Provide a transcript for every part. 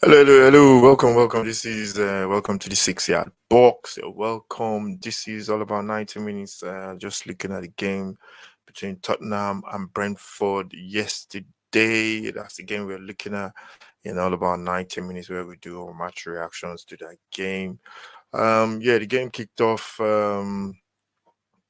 Hello, hello, hello. Welcome. This is welcome to the 6 yard box. Welcome. This is all about 90 minutes. Just looking at the game between Tottenham and Brentford yesterday. That's the game we're looking at in all about 90 minutes, where we do our match reactions to that game. Yeah, the game kicked off. Um,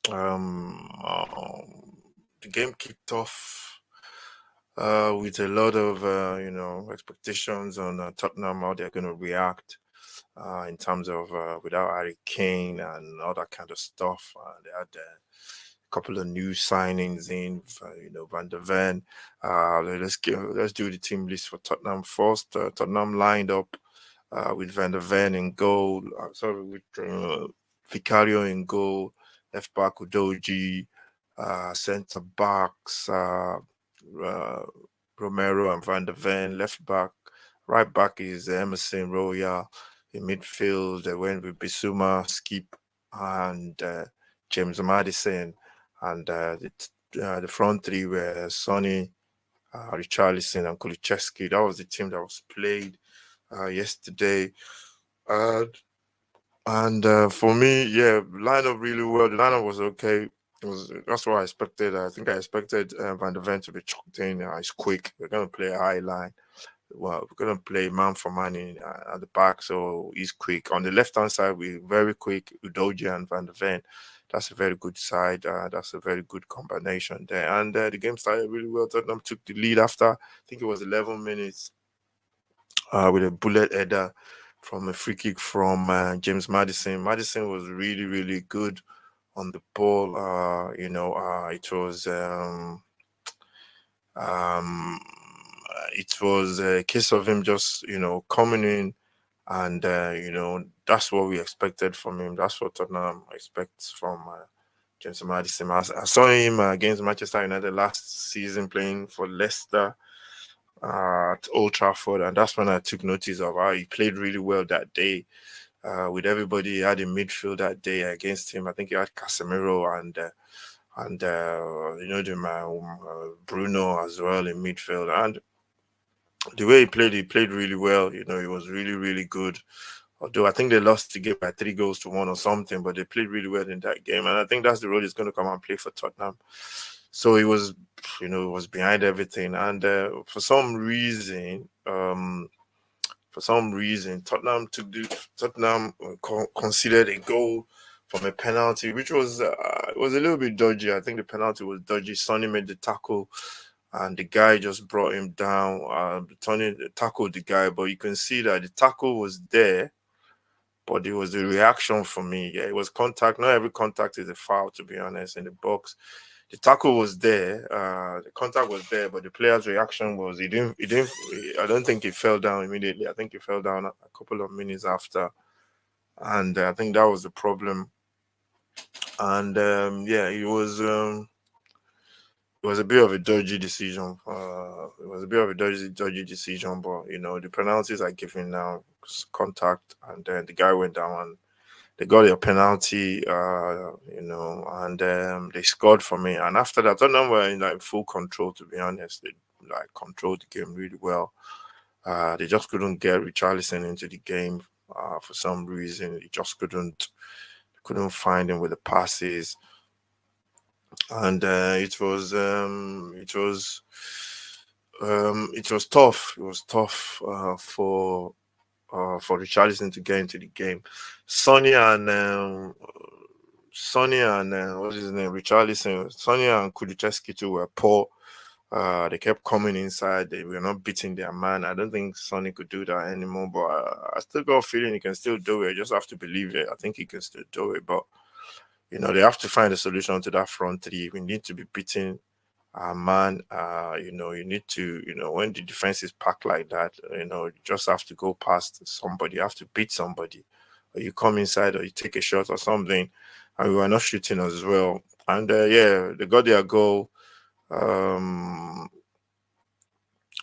the game kicked off with a lot of expectations on Tottenham, how they're going to react in terms of without Harry Kane and all that kind of stuff. They had a couple of new signings in, Van der Ven. Let's do the team list for Tottenham first. Tottenham lined up with Van der Ven in goal. Sorry, with Vicario in goal. Left back Udoji. Centre backs. Uh, Romero and Van der Ven. Left back, right back is Emerson Royal. In midfield, they went with Bissouma, Skip, and James Madison. And the front three were Sonny, Richarlison, and Kulicheski. That was the team that was played yesterday. Uh, and for me, yeah, line up really well. The lineup was okay. That's what I expected. I think I expected Van der Ven to be chucked in. He's quick. We're gonna play a high line. Well, we're gonna play man for man at the back, so he's quick. On the left hand side, we're very quick. Udoji and Van der Ven. That's a very good side. That's a very good combination there. And the game started really well. Tottenham took the lead after I think it was 11 minutes with a bullet header from a free kick from James Madison. Madison was really, really good on the ball. It was um, it was a case of him just coming in, and that's what we expected from him. That's what Tottenham expects from James Madison. I saw him against Manchester United last season playing for Leicester at Old Trafford, and that's when I took notice of how he played really well that day. With everybody he had in midfield that day against him, I think he had Casemiro and Bruno as well in midfield. And the way he played really well. He was really, really good. Although I think they lost the game by 3 goals to 1 or something, but they played really well in that game, and I think that's the role he's going to come and play for Tottenham. So he was, was behind everything, and for some reason, Tottenham considered a goal from a penalty, which was it was a little bit dodgy. I think the penalty was dodgy. Sonny made the tackle, and the guy just brought him down. Tony tackled the guy, but you can see that the tackle was there, but it was a reaction for me. Yeah, it was contact. Not every contact is a foul, to be honest, in the box. The tackle was there, the contact was there, but the player's reaction was he didn't. I don't think he fell down immediately. I think he fell down a couple of minutes after, and I think that was the problem. And yeah, it was a bit of a dodgy decision. It was a bit of a dodgy decision, but the penalties are given now, contact, and then the guy went down and they got a penalty, and they scored for me. And after that, Tottenham were in like full control. To be honest, they like controlled the game really well. They just couldn't get Richarlison into the game for some reason. He just couldn't find him with the passes, and it was tough. It was tough for Richarlison to get into the game. Sonny and what's his name, Richarlison, Sonny and Kulicheski too were poor. They kept coming inside. They were not beating their man. I don't think Sonny could do that anymore. But I still got a feeling he can still do it. You just have to believe it. I think he can still do it. But they have to find a solution to that front three. We need to be beating our man. You need to, when the defense is packed like that, you just have to go past somebody. You have to beat somebody. Or you come inside or you take a shot or something. And we were not shooting as well. And yeah, they got their goal. Um,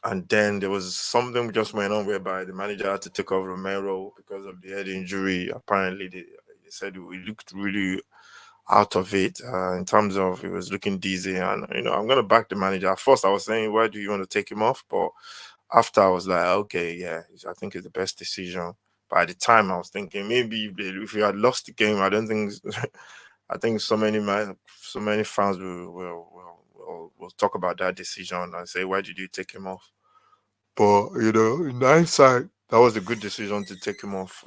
and then there was something just went on whereby the manager had to take off Romero because of the head injury. Apparently, they said he looked really out of it in terms of he was looking dizzy. And I'm going to back the manager. At first, I was saying, why do you want to take him off? But After I was like, okay, yeah, I think it's the best decision. But at the time, I was thinking maybe if we had lost the game, I don't think. I think so many fans will talk about that decision and say, why did you take him off? But in hindsight, that was a good decision to take him off,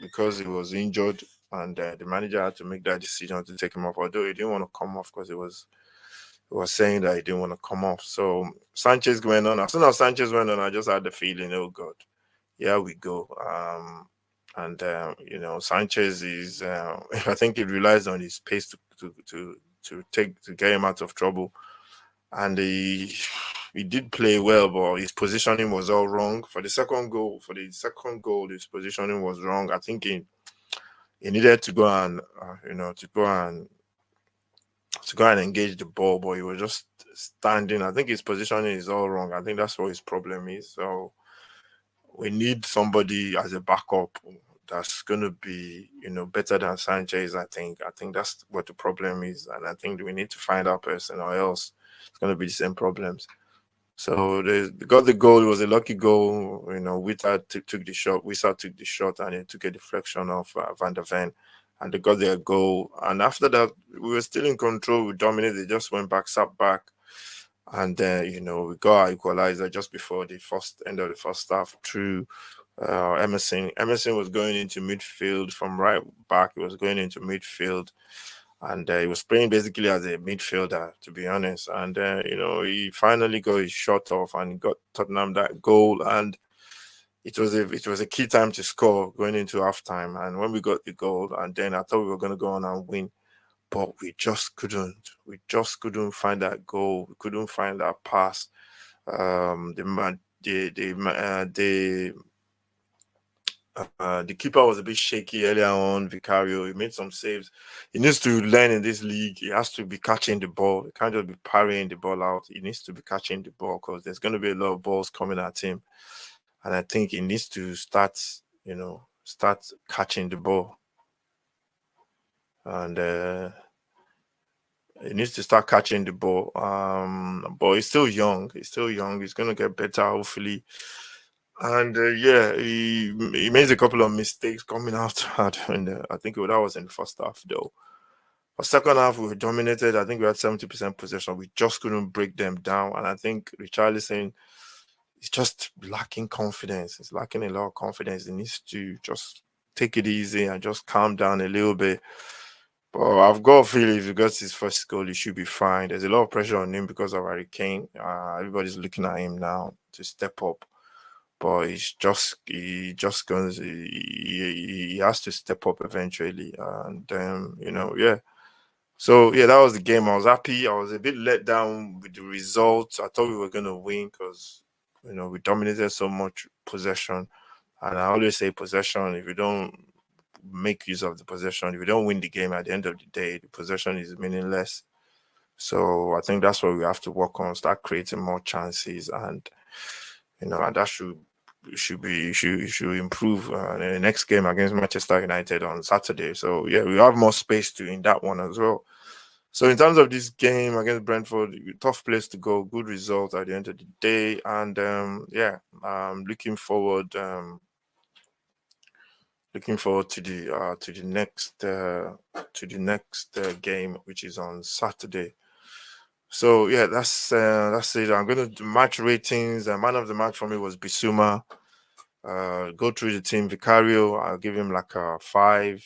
because he was injured, and the manager had to make that decision to take him off. Although he didn't want to come off because he was saying that he didn't want to come off. So Sanchez went on. As soon as Sanchez went on, I just had the feeling, oh God, here we go. And Sanchez is. I think he relies on his pace to get him out of trouble, and he did play well, but his positioning was all wrong. For the second goal, his positioning was wrong. I think he needed to go and engage the ball, but he was just standing. I think his positioning is all wrong. I think that's what his problem is. So we need somebody as a backup that's gonna be, better than Sanchez. I think that's what the problem is, and I think we need to find that person, or else it's gonna be the same problems. So they got the goal. It was a lucky goal. Wita took the shot. Wisa took the shot, and it took a deflection of Van der Ven, and they got their goal. And after that, we were still in control. We dominated. They just went back, sat back, and then we got our equalizer just before the first end of the first half through Emerson. Emerson was going into midfield from right back. He was going into midfield, and he was playing basically as a midfielder, to be honest. And he finally got his shot off and got Tottenham that goal. And it was a key time to score going into halftime. And when we got the goal, and then I thought we were going to go on and win, but we just couldn't. We just couldn't find that goal. We couldn't find that pass. The keeper was a bit shaky earlier on. Vicario, he made some saves. He needs to learn in this league. He has to be catching the ball. He can't just be parrying the ball out. He needs to be catching the ball, because there's going to be a lot of balls coming at him. And I think he needs to start catching the ball. And he needs to start catching the ball. But he's still young. He's going to get better, hopefully. And yeah, he made a couple of mistakes coming out. I think that was in the first half, though. For second half, we were dominated. I think we had 70% possession. We just couldn't break them down. And I think Richarlison is just lacking confidence. He's lacking a lot of confidence. He needs to just take it easy and just calm down a little bit. But I've got a feeling if he gets his first goal, he should be fine. There's a lot of pressure on him because of Harry Kane. Everybody's looking at him now to step up. But he just goes. He has to step up eventually, and yeah. So yeah, that was the game. I was happy. I was a bit let down with the results. I thought we were gonna win because we dominated so much possession, and I always say possession. If you don't make use of the possession, if you don't win the game at the end of the day, the possession is meaningless. So I think that's what we have to work on. Start creating more chances, and that should improve in the next game against Manchester United on Saturday. So yeah, we have more space to in that one as well. So in terms of this game against Brentford, tough place to go, good result at the end of the day, and yeah, looking forward. Looking forward to the next game, which is on Saturday. So yeah, that's it. I'm gonna do match ratings. The man of the match for me was Bisuma. Go through the team. Vicario, I'll give him like a 5.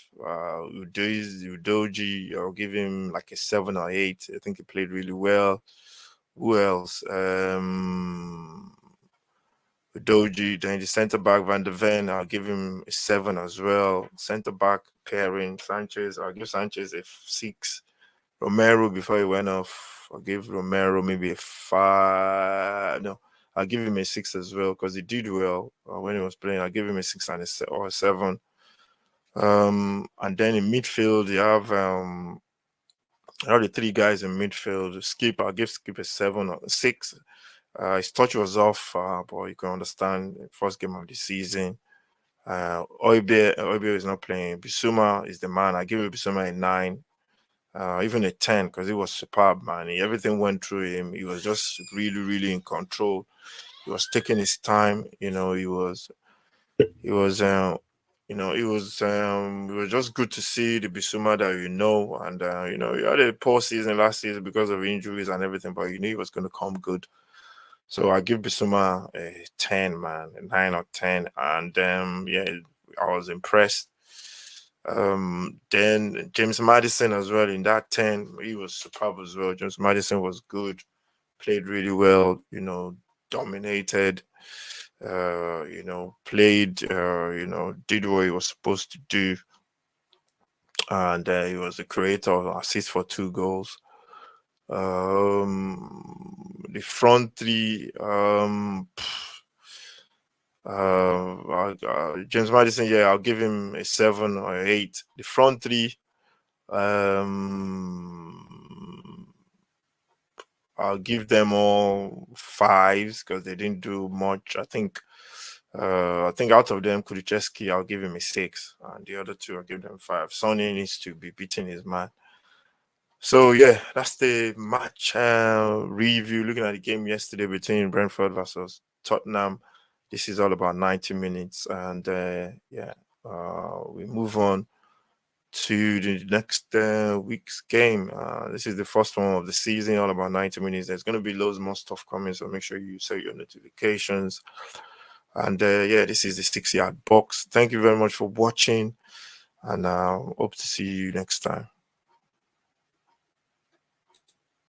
Udoji, I'll give him like a 7 or 8. I think he played really well. Who else? Udoji, then the centre back Van der Ven, I'll give him a 7 as well. Centre back pairing Sanchez, I'll give Sanchez a 6. Romero before he went off, I'll give Romero maybe a 5. No, I'll give him a 6 as well because he did well when he was playing. I'll give him a 6 or a 7. And then in midfield, you have the 3 guys in midfield. Skip, I'll give Skip a 7 or a 6. His touch was off, but you can understand first game of the season. Oibe is not playing. Bisuma is the man. I give Bisuma a 9. Even a 10 because he was superb, man. Everything went through him. He was just really, really in control. He was taking his time. He was it was just good to see the Bissouma that and he had a poor season last season because of injuries and everything, but you knew he was going to come good. So I give Bissouma a 10, man, a 9 or 10, and yeah, I was impressed. Then James Madison as well in that 10, he was superb as well. James Madison was good, played really well, dominated, played, did what he was supposed to do. And he was the creator of assist for 2 goals. The front three, James Madison, yeah, I'll give him a 7 or 8. The front three, I'll give them all 5s because they didn't do much. I think out of them, Kulicheski, I'll give him a 6, and the other 2, I'll give them 5. Sonny needs to be beating his man. So yeah, that's the match review. Looking at the game yesterday between Brentford versus Tottenham. This is all about 90 minutes, and we move on to the next week's game. This is the first one of the season, all about 90 minutes. There's going to be loads more stuff coming, so make sure you set your notifications. And this is the 6 Yard Box. Thank you very much for watching, and hope to see you next time.